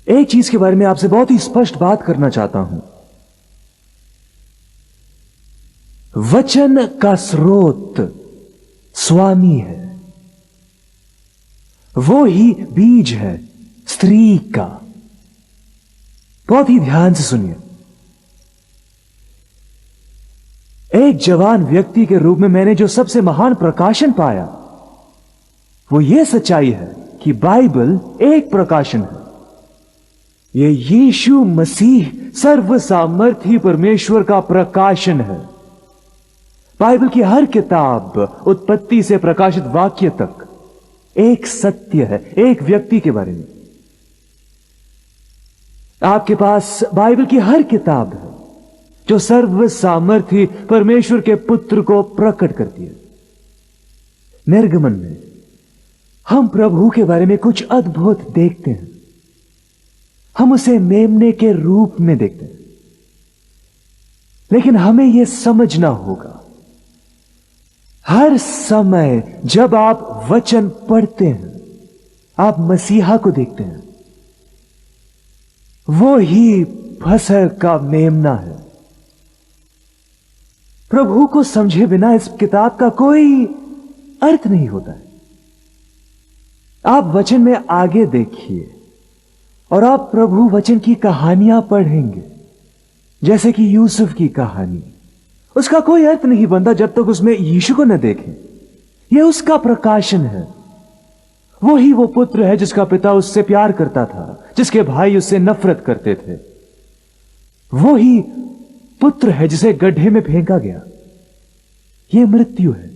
एक चीज के बारे में आपसे बहुत ही स्पष्ट बात करना चाहता हूं। वचन का स्रोत स्वामी है, वो ही बीज है स्त्री का। बहुत ही ध्यान से सुनिए। एक जवान व्यक्ति के रूप में मैंने जो सबसे महान प्रकाशन पाया वो यह सच्चाई है कि बाइबल एक प्रकाशन है। यह यीशु मसीह सर्व सामर्थी परमेश्वर का प्रकाशन है। बाइबल की हर किताब उत्पत्ति से प्रकाशित वाक्य तक एक सत्य है, एक व्यक्ति के बारे में। आपके पास बाइबल की हर किताब है जो सर्व सामर्थी परमेश्वर के पुत्र को प्रकट करती है। निर्गमन में हम प्रभु के बारे में कुछ अद्भुत देखते हैं। हम उसे मेमने के रूप में देखते हैं, लेकिन हमें यह समझना होगा हर समय जब आप वचन पढ़ते हैं आप मसीहा को देखते हैं। वो ही फसह का मेमना है। प्रभु को समझे बिना इस किताब का कोई अर्थ नहीं होता है। आप वचन में आगे देखिए और आप प्रभु वचन की कहानियां पढ़ेंगे, जैसे कि यूसुफ की कहानी। उसका कोई अर्थ नहीं बनता जब तक उसमें यीशु को न देखें। यह उसका प्रकाशन है। वो ही वो पुत्र है जिसका पिता उससे प्यार करता था, जिसके भाई उससे नफरत करते थे। वो ही पुत्र है जिसे गड्ढे में फेंका गया। यह मृत्यु है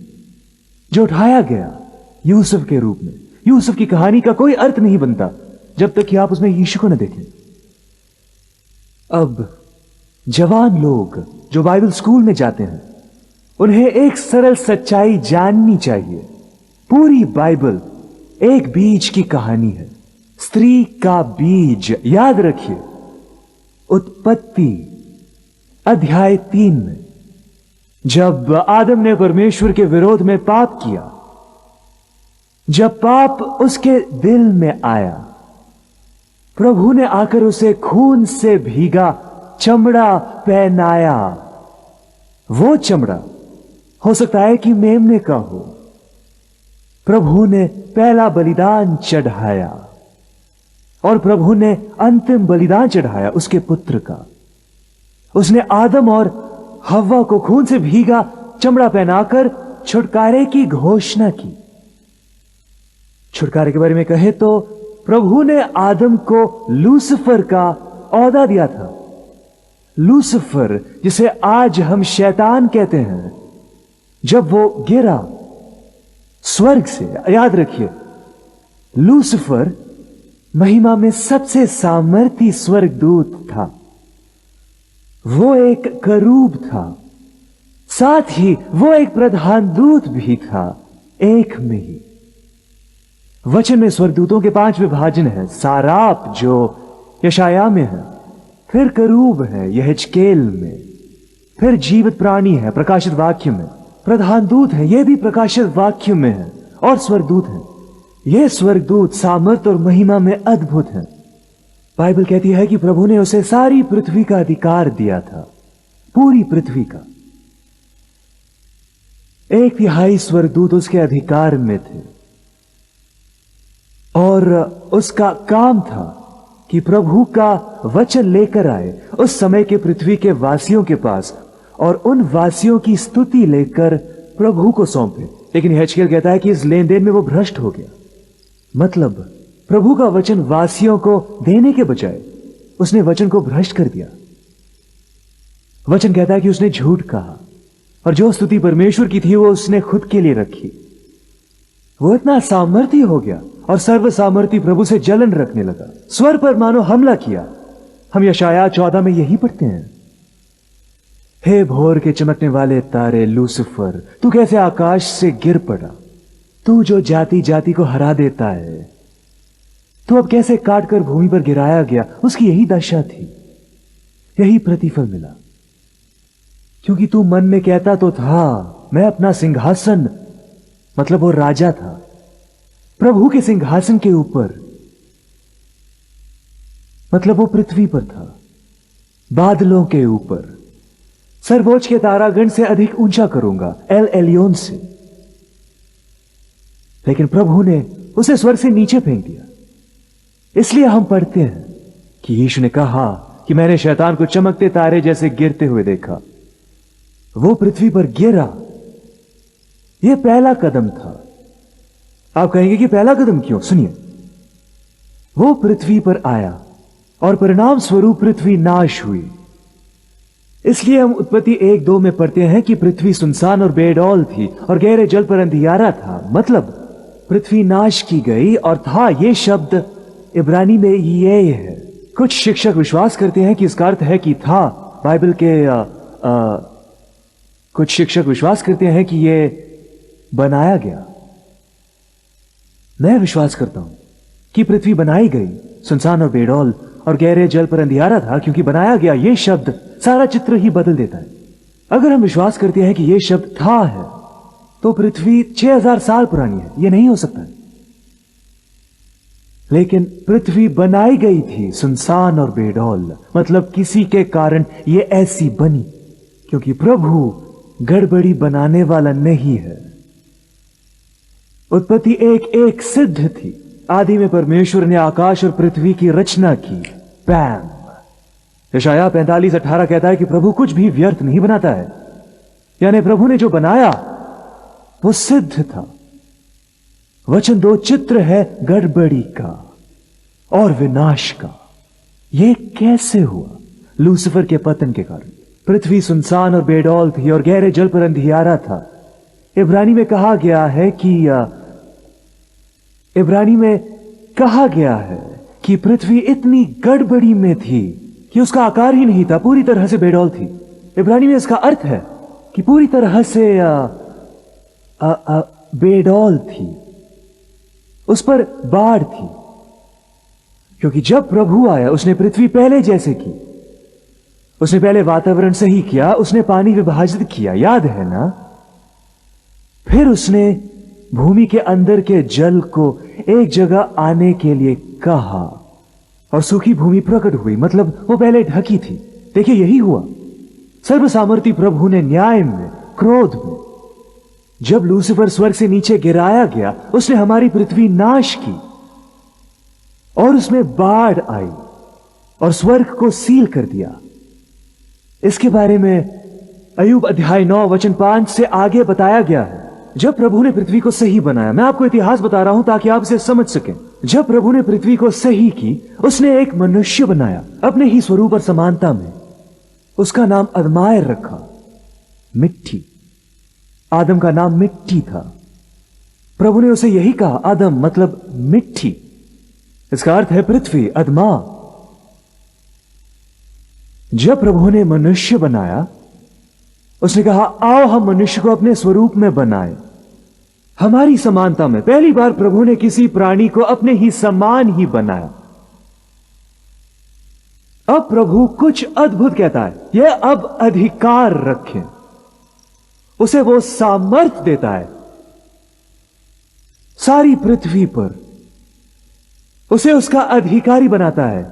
जो उठाया गया यूसुफ के रूप में। यूसुफ की कहानी का कोई अर्थ नहीं बनता जब तक कि आप उसमें यीशु को न देखें। अब जवान लोग जो बाइबल स्कूल में जाते हैं उन्हें एक सरल सच्चाई जाननी चाहिए। पूरी बाइबल एक बीज की कहानी है, स्त्री का बीज। याद रखिए, उत्पत्ति अध्याय 3 में जब आदम ने परमेश्वर के विरोध में पाप किया, जब पाप उसके दिल में आया, प्रभु ने आकर उसे खून से भीगा चमड़ा पहनाया। वो चमड़ा हो सकता है कि मेमने का हो। प्रभु ने पहला बलिदान चढ़ाया और प्रभु ने अंतिम बलिदान चढ़ाया उसके पुत्र का। उसने आदम और हव्वा को खून से भीगा चमड़ा पहनाकर छुटकारे की घोषणा की। छुटकारे के बारे में कहे तो प्रभु ने आदम को लूसीफर का औहदा दिया था। लूसीफर, जिसे आज हम शैतान कहते हैं, जब वो गिरा स्वर्ग से, याद रखिए, लूसीफर महिमा में सबसे सामर्थी स्वर्गदूत था। वो एक करूब था, साथ ही वो एक प्रधान दूत भी था, एक में ही। वचन में स्वर्गदूतों के 5 विभाजन है। साराप जो यशाया में है, फिर करूब है यहेजकेल में, फिर जीवित प्राणी है प्रकाशित वाक्य में, प्रधान दूत है यह भी प्रकाशित वाक्य में है, और स्वर्गदूत है। यह स्वर्गदूत सामर्थ और महिमा में अद्भुत है। बाइबल कहती है कि प्रभु ने उसे सारी पृथ्वी का अधिकार दिया था, पूरी पृथ्वी का। 1/3 स्वर्गदूत उसके अधिकार में थे और उसका काम था कि प्रभु का वचन लेकर आए उस समय के पृथ्वी के वासियों के पास और उन वासियों की स्तुति लेकर प्रभु को सौंपे। लेकिन यहेजकेल कहता है कि इस लेन देन में वो भ्रष्ट हो गया। मतलब प्रभु का वचन वासियों को देने के बजाय उसने वचन को भ्रष्ट कर दिया। वचन कहता है कि उसने झूठ कहा और जो स्तुति परमेश्वर की थी वो उसने खुद के लिए रखी। वो इतना सामर्थी हो गया और सर्व सामर्थी प्रभु से जलन रखने लगा। स्वर पर मानो हमला किया। हम यशाया 14 में यही पढ़ते हैं, हे भोर के चमकने वाले तारे लूसीफर, तू कैसे आकाश से गिर पड़ा। तू जो जाति जाति को हरा देता है, तू अब कैसे काट कर भूमि पर गिराया गया। उसकी यही दशा थी, यही प्रतिफल मिला। क्योंकि तू मन में कहता तो था मैं अपना सिंहासन, मतलब वो राजा था, प्रभु के सिंहासन के ऊपर मतलब वो पृथ्वी पर था, बादलों के ऊपर। सर्वोच्च के तारागण से अधिक ऊंचा करूंगा, एल एलियोन से। लेकिन प्रभु ने उसे स्वर्ग से नीचे फेंक दिया। इसलिए हम पढ़ते हैं कि यीशु ने कहा कि मैंने शैतान को चमकते तारे जैसे गिरते हुए देखा। वो पृथ्वी पर गिरा। यह पहला कदम था। आप कहेंगे कि पहला कदम क्यों? सुनिए, वो पृथ्वी पर आया और परिणाम स्वरूप पृथ्वी नाश हुई। इसलिए हम उत्पत्ति 1-2 में पढ़ते हैं कि पृथ्वी सुनसान और बेडौल थी और गहरे जल पर अंधियारा था। मतलब पृथ्वी नाश की गई। और था, यह शब्द इब्रानी में ये है। कुछ शिक्षक विश्वास करते हैं कि इसका अर्थ है कि था। बाइबल के कुछ शिक्षक विश्वास करते हैं कि यह बनाया गया। मैं विश्वास करता हूं कि पृथ्वी बनाई गई, सुनसान और बेडौल और गहरे जल पर अंधियारा था, क्योंकि बनाया गया यह शब्द सारा चित्र ही बदल देता है। अगर हम विश्वास करते हैं कि यह शब्द था है, तो पृथ्वी 6000 साल पुरानी है। यह नहीं हो सकता है। लेकिन पृथ्वी बनाई गई थी सुनसान और बेडौल। मतलब किसी के कारण यह ऐसी बनी, क्योंकि प्रभु गड़बड़ी बनाने वाला नहीं है। उत्पत्ति 1:1 सिद्ध थी। आदि में परमेश्वर ने आकाश और पृथ्वी की रचना की। बैम। यशायाह 45:18 कहता है कि प्रभु कुछ भी व्यर्थ नहीं बनाता है। यानी प्रभु ने जो बनाया वो सिद्ध था। वचन 2 चित्र है गड़बड़ी का और विनाश का। यह कैसे हुआ? लूसीफर के पतन के कारण। पृथ्वी सुनसान और बेडौल थी और गहरे जल पर अंधियारा था। इब्रानी में कहा गया है कि पृथ्वी इतनी गड़बड़ी में थी कि उसका आकार ही नहीं था, पूरी तरह से बेडौल थी। इब्रानी में इसका अर्थ है कि पूरी तरह से बेडौल थी। उस पर बाढ़ थी, क्योंकि जब प्रभु आया उसने पृथ्वी पहले जैसे की। उसने पहले वातावरण सही किया, उसने पानी विभाजित किया, याद है ना? फिर उसने भूमि के अंदर के जल को एक जगह आने के लिए कहा और सूखी भूमि प्रकट हुई। मतलब वो पहले ढकी थी। देखिए, यही हुआ। सर्वसामर्थी प्रभु ने न्याय में, क्रोध में, जब लूसीफर स्वर्ग से नीचे गिराया गया, उसने हमारी पृथ्वी नाश की और उसमें बाढ़ आई और स्वर्ग को सील कर दिया। इसके बारे में अय्यूब अध्याय 9 वचन 5 से आगे बताया गया है। जब प्रभु ने पृथ्वी को सही बनाया, मैं आपको इतिहास बता रहा हूं ताकि आप इसे समझ सकें। जब प्रभु ने पृथ्वी को सही की, उसने एक मनुष्य बनाया अपने ही स्वरूप और समानता में। उसका नाम अदमायर रखा, मिट्टी। आदम का नाम मिट्टी था। प्रभु ने उसे यही कहा, आदम मतलब मिट्टी। इसका अर्थ है पृथ्वी, अदमा। जब प्रभु ने मनुष्य बनाया, उसने कहा, आओ हम मनुष्य को अपने स्वरूप में बनाएं, हमारी समानता में। पहली बार प्रभु ने किसी प्राणी को अपने ही समान ही बनाया। अब प्रभु कुछ अद्भुत कहता है, यह अब अधिकार रखें। उसे वो सामर्थ्य देता है सारी पृथ्वी पर। उसे उसका अधिकारी बनाता है,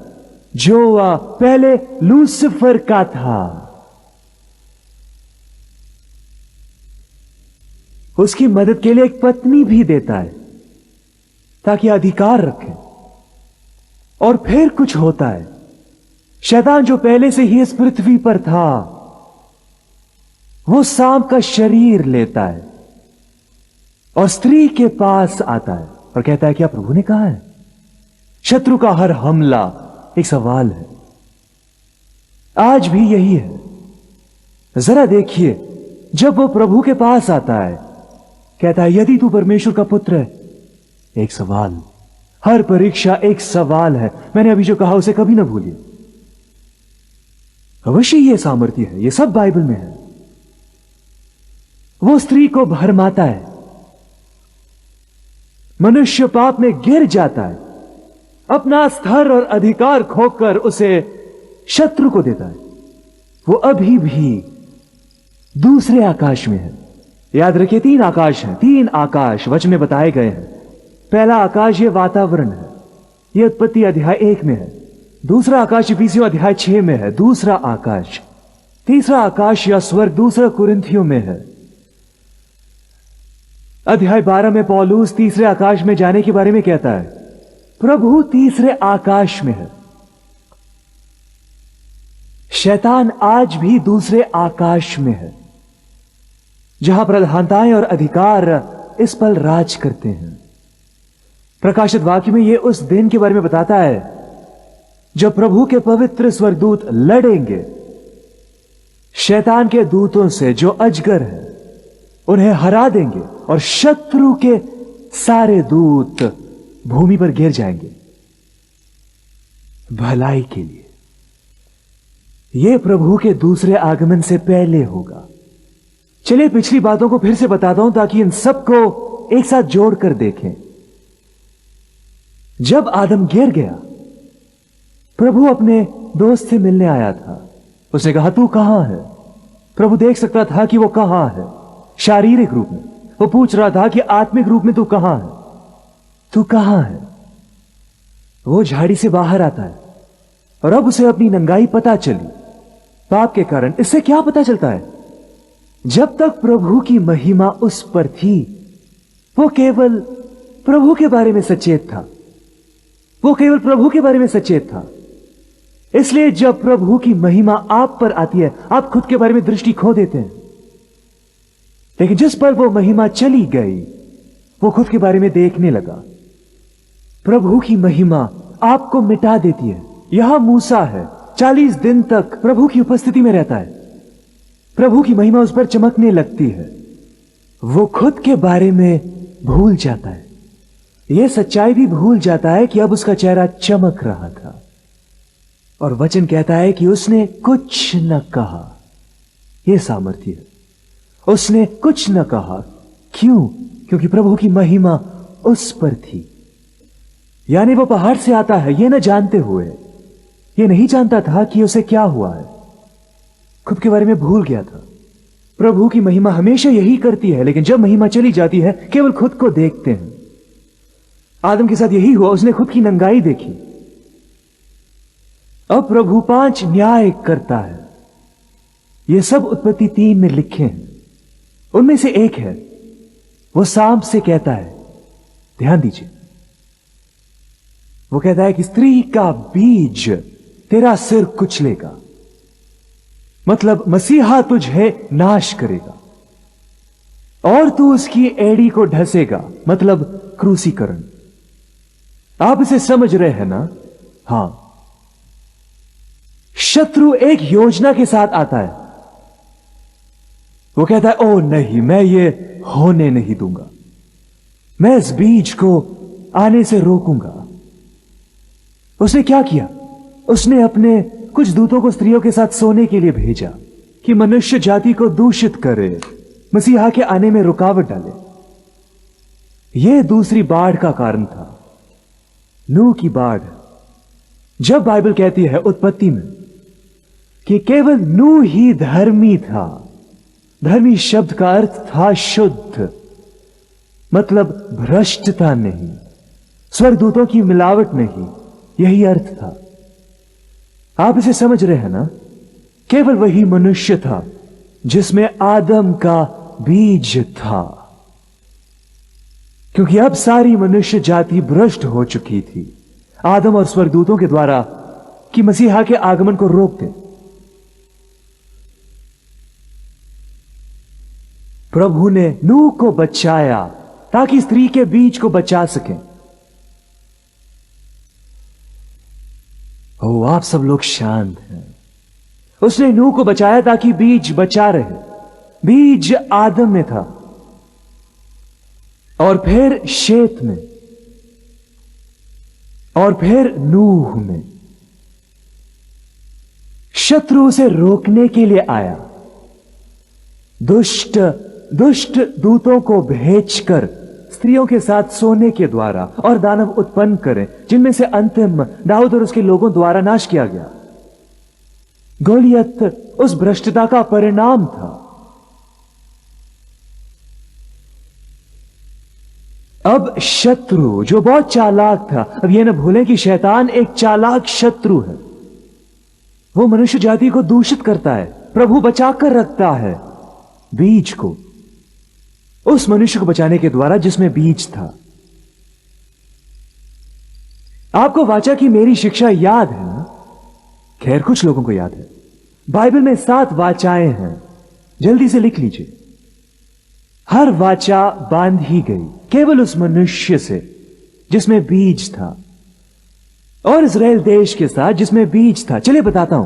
जो पहले लूसीफर का था। उसकी मदद के लिए एक पत्नी भी देता है ताकि अधिकार रखे। और फिर कुछ होता है। शैतान जो पहले से ही इस पृथ्वी पर था, वो सांप का शरीर लेता है और स्त्री के पास आता है और कहता है, क्या प्रभु ने कहा है? शत्रु का हर हमला एक सवाल है। आज भी यही है। जरा देखिए, जब वो प्रभु के पास आता है, कहता है, यदि तू परमेश्वर का पुत्र है, एक सवाल। हर परीक्षा एक सवाल है। मैंने अभी जो कहा उसे कभी ना भूलिए। अवश्य ये सामर्थ्य है, ये सब बाइबल में है। वो स्त्री को भरमाता है। मनुष्य पाप में गिर जाता है, अपना स्तर और अधिकार खोकर उसे शत्रु को देता है। वो अभी भी दूसरे आकाश में है। याद रखिए, 3 आकाश हैं। 3 आकाश वचन में बताए गए हैं। पहला आकाश ये वातावरण है। ये उत्पत्ति अध्याय 1 में है। दूसरा आकाश इफिसियों अध्याय 6 में है, दूसरा आकाश। तीसरा आकाश या स्वर्ग दूसरा कुरिन्थियों में है। अध्याय 12 में पौलुस तीसरे आकाश में जाने के बारे में कहता है। प्रभु तीसरे आकाश में है। शैतान आज भी दूसरे आकाश में है, जहां प्रधानताएं और अधिकार इस पल राज करते हैं। प्रकाशित वाक्य में यह उस दिन के बारे में बताता है जब प्रभु के पवित्र स्वर्गदूत लड़ेंगे शैतान के दूतों से जो अजगर है, उन्हें हरा देंगे और शत्रु के सारे दूत भूमि पर गिर जाएंगे भलाई के लिए। यह प्रभु के दूसरे आगमन से पहले होगा। चलिए पिछली बातों को फिर से बताता हूं ताकि इन सबको एक साथ जोड़कर देखें। जब आदम गिर गया, प्रभु अपने दोस्त से मिलने आया था। उसने कहा, तू कहां है? प्रभु देख सकता था कि वो कहां है शारीरिक रूप में। वो पूछ रहा था कि आत्मिक रूप में तू कहां है? तू कहां है? वो झाड़ी से बाहर आता है और अब उसे अपनी नंगाई पता चली पाप के कारण। इससे क्या पता चलता है? जब तक प्रभु की महिमा उस पर थी, वो केवल प्रभु के बारे में सचेत था। वो केवल प्रभु के बारे में सचेत था। इसलिए जब प्रभु की महिमा आप पर आती है, आप खुद के बारे में दृष्टि खो देते हैं। लेकिन जिस पर वो महिमा चली गई, वो खुद के बारे में देखने लगा। प्रभु की महिमा आपको मिटा देती है। यहां मूसा है, 40 दिन तक प्रभु की उपस्थिति में रहता है। प्रभु की महिमा उस पर चमकने लगती है। वो खुद के बारे में भूल जाता है। यह सच्चाई भी भूल जाता है कि अब उसका चेहरा चमक रहा था। और वचन कहता है कि उसने कुछ न कहा। यह सामर्थ्य है। उसने कुछ न कहा। क्यों? क्योंकि प्रभु की महिमा उस पर थी। यानी वो पहाड़ से आता है यह न जानते हुए। यह नहीं जानता था कि उसे क्या हुआ है। खुद के बारे में भूल गया था। प्रभु की महिमा हमेशा यही करती है, लेकिन जब महिमा चली जाती है केवल खुद को देखते हैं। आदम के साथ यही हुआ। उसने खुद की नंगाई देखी। अब प्रभु 5 न्याय करता है। ये सब उत्पत्ति 3 में लिखे हैं। उनमें से एक है, वो सांप से कहता है, ध्यान दीजिए, वो कहता है कि स्त्री का बीज तेरा सिर कुचलेगा। मतलब मसीहा तुझे नाश करेगा और तू उसकी एड़ी को ढसेगा। मतलब क्रूसीकरण। आप इसे समझ रहे हैं ना? हां। शत्रु एक योजना के साथ आता है। वो कहता है, ओ नहीं, मैं ये होने नहीं दूंगा। मैं इस बीज को आने से रोकूंगा। उसने क्या किया? उसने अपने कुछ दूतों को स्त्रियों के साथ सोने के लिए भेजा कि मनुष्य जाति को दूषित करे, मसीहा के आने में रुकावट डाले। यह दूसरी बाढ़ का कारण था, नूह की बाढ़। जब बाइबल कहती है उत्पत्ति में कि केवल नूह ही धर्मी था, धर्मी शब्द का अर्थ था शुद्ध, मतलब भ्रष्टता नहीं, स्वर्गदूतों की मिलावट नहीं, यही अर्थ था। आप इसे समझ रहे हैं ना? केवल वही मनुष्य था जिसमें आदम का बीज था, क्योंकि अब सारी मनुष्य जाति भ्रष्ट हो चुकी थी आदम और स्वर्गदूतों के द्वारा कि मसीहा के आगमन को रोक दे। प्रभु ने नूह को बचाया ताकि स्त्री के बीज को बचा सके। ओ, आप सब लोग शांत हैं। उसने नूह को बचाया ताकि बीज बचा रहे। बीज आदम में था और फिर शेत में और फिर नूह में। शत्रु उसे रोकने के लिए आया, दुष्ट दूतों को भेजकर स्त्रियों के साथ सोने के द्वारा और दानव उत्पन्न करें, जिनमें से अंतिम दाऊद और उसके लोगों द्वारा नाश किया गया। गोलियत उस भ्रष्टता का परिणाम था। अब शत्रु जो बहुत चालाक था, अब यह न भूलें कि शैतान एक चालाक शत्रु है। वो मनुष्य जाति को दूषित करता है। प्रभु बचाकर रखता है बीज को, उस मनुष्य को बचाने के द्वारा जिसमें बीज था। आपको वाचा की मेरी शिक्षा याद है ना? खैर, कुछ लोगों को याद है। बाइबल में 7 वाचाएं हैं, जल्दी से लिख लीजिए। हर वाचा बांधी गई केवल उस मनुष्य से जिसमें बीज था, और इज़राइल देश के साथ जिसमें बीज था। चलिए बताता हूं।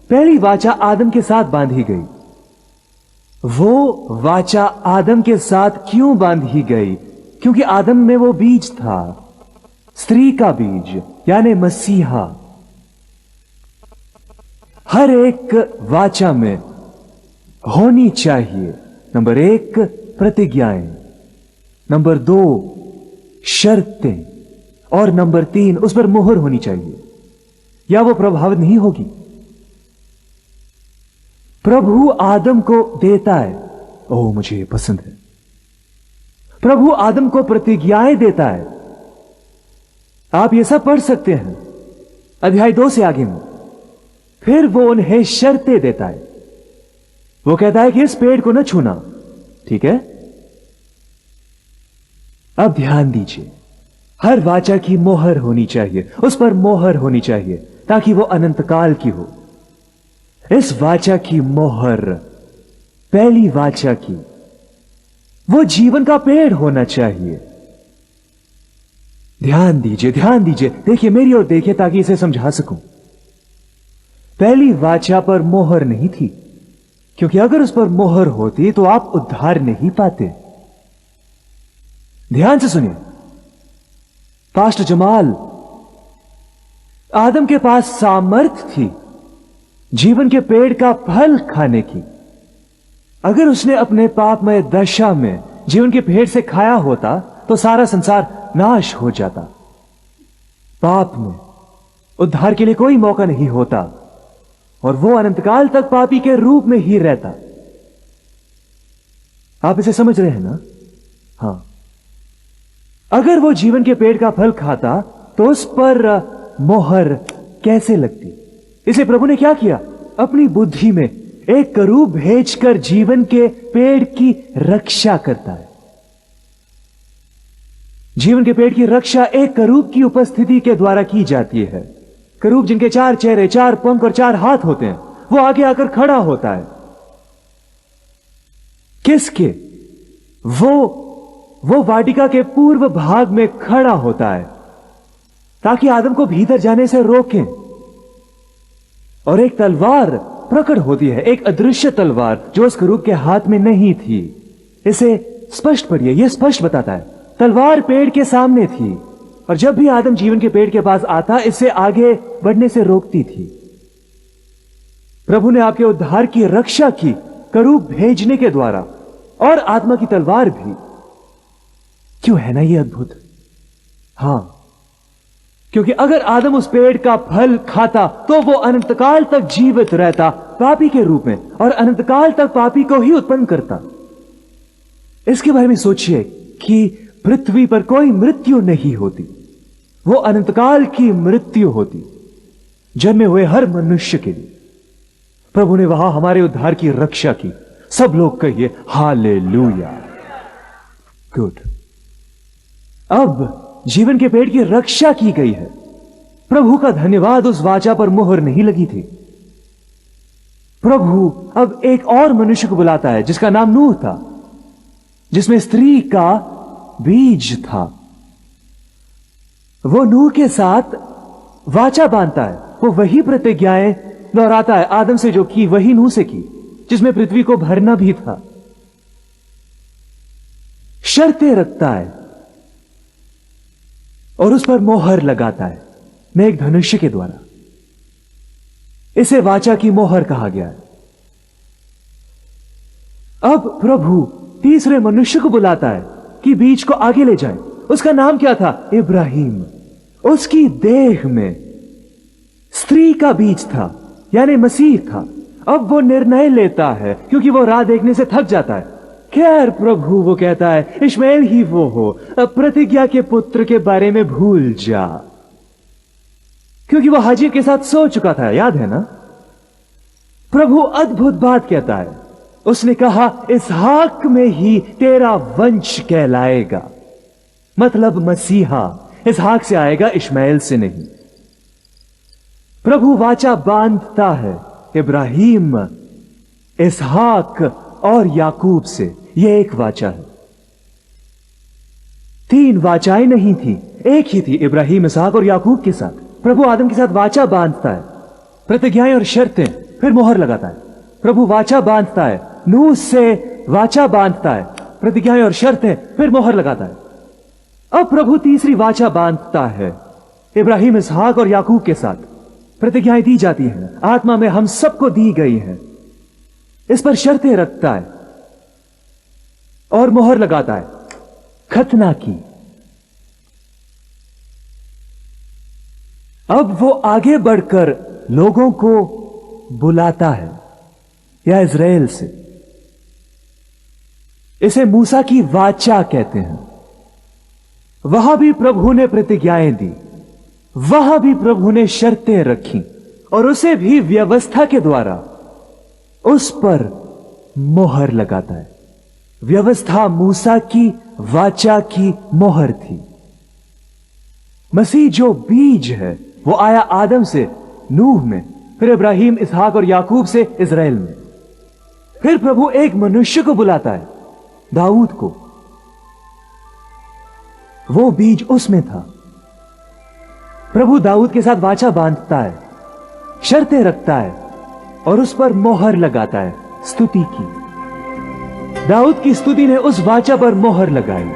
पहली वाचा आदम के साथ बांधी गई। वो वाचा आदम के साथ क्यों बांधी गई? क्योंकि आदम में वो बीज था, स्त्री का बीज, यानी मसीहा। हर एक वाचा में होनी चाहिए नंबर 1 प्रतिज्ञाएं, नंबर 2 शर्तें, और नंबर 3 उस पर मोहर होनी चाहिए, या वो प्रभावित नहीं होगी। प्रभु आदम को देता है, ओह मुझे ये पसंद है, प्रभु आदम को प्रतिज्ञाएं देता है। आप ये सब पढ़ सकते हैं अध्याय 2 से आगे में। फिर वो उन्हें शर्तें देता है। वो कहता है कि इस पेड़ को न छूना, ठीक है? अब ध्यान दीजिए, हर वाचा की मोहर होनी चाहिए, उस पर मोहर होनी चाहिए ताकि वो अनंत काल की हो। इस वाचा की मोहर, पहली वाचा की, वो जीवन का पेड़ होना चाहिए। ध्यान दीजिए, ध्यान दीजिए, देखिए मेरी ओर देखिए ताकि इसे समझा सकूं। पहली वाचा पर मोहर नहीं थी, क्योंकि अगर उस पर मोहर होती तो आप उद्धार नहीं पाते। ध्यान से सुनिए, पास्टर जमाल, आदम के पास सामर्थ थी जीवन के पेड़ का फल खाने की। अगर उसने अपने पापमय दशा में जीवन के पेड़ से खाया होता तो सारा संसार नाश हो जाता। पाप में उद्धार के लिए कोई मौका नहीं होता, और वो अनंतकाल तक पापी के रूप में ही रहता। आप इसे समझ रहे हैं ना? हां। अगर वो जीवन के पेड़ का फल खाता तो उस पर मोहर कैसे लगती? इसलिए प्रभु ने क्या किया? अपनी बुद्धि में एक करूब भेजकर जीवन के पेड़ की रक्षा करता है। जीवन के पेड़ की रक्षा एक करूब की उपस्थिति के द्वारा की जाती है। करूब जिनके 4 चेहरे, 4 पंख और 4 हाथ होते हैं, वो आगे आकर खड़ा होता है। किसके? वो वाटिका के पूर्व भाग में खड़ा होता है ताकि आदम को भीतर जाने से रोकें। और एक तलवार प्रकट होती है, एक अदृश्य तलवार जो उस करूब के हाथ में नहीं थी। इसे स्पष्ट पढ़िए, यह स्पष्ट बताता है तलवार पेड़ के सामने थी, और जब भी आदम जीवन के पेड़ के पास आता, इससे आगे बढ़ने से रोकती थी। प्रभु ने आपके उद्धार की रक्षा की करूब भेजने के द्वारा, और आत्मा की तलवार भी। क्यों है ना यह अद्भुत? हां, क्योंकि अगर आदम उस पेड़ का फल खाता तो वो अनंतकाल तक जीवित रहता पापी के रूप में, और अनंतकाल तक पापी को ही उत्पन्न करता। इसके बारे में सोचिए कि पृथ्वी पर कोई मृत्यु नहीं होती, वो अनंतकाल की मृत्यु होती जन्मे हुए हर मनुष्य के लिए। प्रभु ने वहां हमारे उद्धार की रक्षा की। सब लोग कहिए हालेलुया। गुड। अब जीवन के पेड़ की रक्षा की गई है। प्रभु का धन्यवाद, उस वाचा पर मोहर नहीं लगी थी। प्रभु अब एक और मनुष्य को बुलाता है जिसका नाम नूह था, जिसमें स्त्री का बीज था। वो नूह के साथ वाचा बांधता है, वो वही प्रतिज्ञाएं दोहराता है आदम से जो की, वही नूह से की, जिसमें पृथ्वी को भरना भी था। शर्तें रखता है और उस पर मोहर लगाता है मेघ धनुष्य के द्वारा। इसे वाचा की मोहर कहा गया है। अब प्रभु तीसरे मनुष्य को बुलाता है कि बीज को आगे ले जाए। उसका नाम क्या था? इब्राहिम। उसकी देह में स्त्री का बीज था, यानी मसीह था। अब वो निर्णय लेता है, क्योंकि वो राह देखने से थक जाता है। खैर प्रभु, वो कहता है इश्माएल ही वो हो, अब प्रतिज्ञा के पुत्र के बारे में भूल जा, क्योंकि वो हाजिर के साथ सो चुका था, याद है ना? प्रभु अद्भुत बात कहता है, उसने कहा इसहाक में ही तेरा वंश कहलाएगा, मतलब मसीहा इसहाक से आएगा, इश्माएल से नहीं। प्रभु वाचा बांधता है इब्राहिम, इसहाक और याकूब से, यह एक वाचा है। 3 वाचाएं नहीं थी, एक ही थी, इब्राहिम, इसहाक और याकूब के साथ। प्रभु आदम के साथ वाचा बांधता है, प्रतिज्ञाएं और शर्तें, फिर मोहर लगाता है। प्रभु वाचा बांधता है, नूह से वाचा बांधता है, प्रतिज्ञाएं और शर्तें, फिर मोहर लगाता है। अब प्रभु तीसरी वाचा बांधता है इब्राहिम, इसहाक और याकूब के साथ। प्रतिज्ञाएं दी जाती हैं, आत्मा में हम सबको दी गई हैं, इस पर शर्तें रखता है और मोहर लगाता है, खतना की। अब वो आगे बढ़कर लोगों को बुलाता है, या इज़राइल से। इसे मूसा की वाचा कहते हैं। वहां भी प्रभु ने प्रतिज्ञाएं दी, वहां भी प्रभु ने शर्तें रखी, और उसे भी व्यवस्था के द्वारा उस पर मोहर लगाता है। व्यवस्था मूसा की वाचा की मोहर थी। मसीह जो बीज है वो आया आदम से नूह में, फिर इब्राहिम, इसहाक और याकूब से इज़राइल में। फिर प्रभु एक मनुष्य को बुलाता है, दाऊद को। वो बीज उसमें था। प्रभु दाऊद के साथ वाचा बांधता है, शर्तें रखता है और उस पर मोहर लगाता है, स्तुति की। दाऊद की स्तुति ने उस वाचा पर मोहर लगाई।